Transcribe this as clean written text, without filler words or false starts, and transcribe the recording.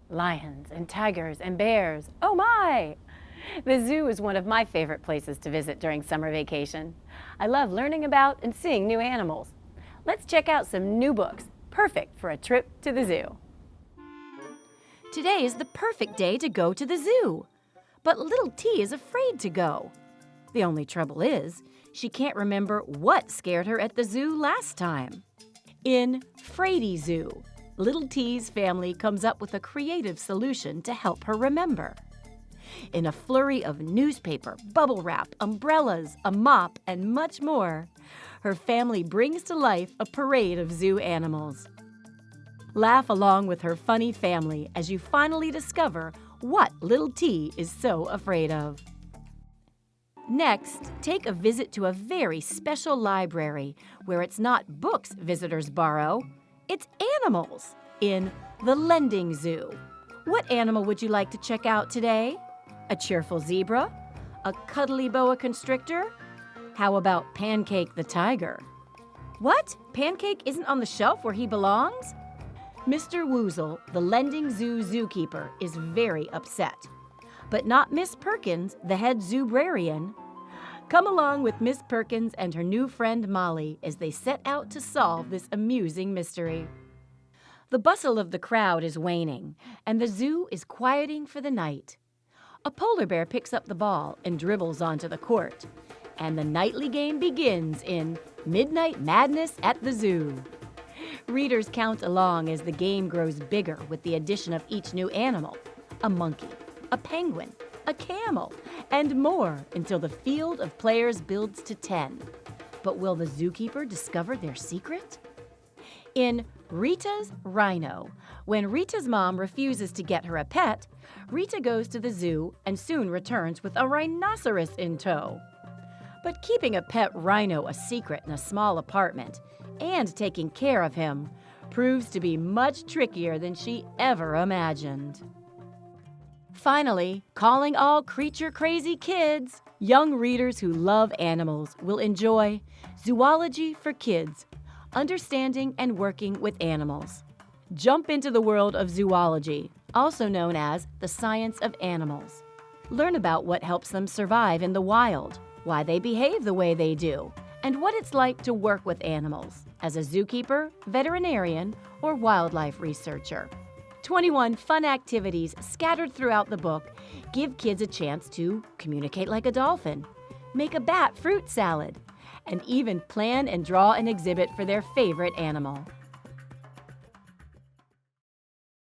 Lions and tigers and bears. Oh my! The zoo is one of my favorite places to visit during summer vacation. I love learning about and seeing new animals. Let's check out some new books, perfect for a trip to the zoo. Today is the perfect day to go to the zoo. But little T is afraid to go. The only trouble is, she can't remember what scared her at the zoo last time. In Fraidy Zoo, little T's family comes up with a creative solution to help her remember. In a flurry of newspaper, bubble wrap, umbrellas, a mop, and much more, her family brings to life a parade of zoo animals. Laugh along with her funny family as you finally discover what little T is so afraid of. Next, take a visit to a very special library where it's not books visitors borrow, it's animals in the Lending Zoo. What animal would you like to check out today? A cheerful zebra? A cuddly boa constrictor? How about Pancake the tiger? What? Pancake isn't on the shelf where he belongs? Mr. Woozle, the Lending Zoo zookeeper, is very upset. But not Miss Perkins, the head zoobrarian. Come along with Miss Perkins and her new friend Molly as they set out to solve this amusing mystery. The bustle of the crowd is waning, and the zoo is quieting for the night. A polar bear picks up the ball and dribbles onto the court, and the nightly game begins in Midnight Madness at the Zoo. Readers count along as the game grows bigger with the addition of each new animal, a monkey, a penguin, a camel, and more until the field of players builds to 10. But will the zookeeper discover their secret? In Rita's Rhino, when Rita's mom refuses to get her a pet, Rita goes to the zoo and soon returns with a rhinoceros in tow. But keeping a pet rhino a secret in a small apartment and taking care of him proves to be much trickier than she ever imagined. Finally, calling all creature-crazy kids, young readers who love animals will enjoy Zoology for Kids, Understanding and Working with Animals. Jump into the world of zoology, also known as the science of animals. Learn about what helps them survive in the wild, why they behave the way they do, and what it's like to work with animals as a zookeeper, veterinarian, or wildlife researcher. 21 fun activities scattered throughout the book give kids a chance to communicate like a dolphin, make a bat fruit salad, and even plan and draw an exhibit for their favorite animal.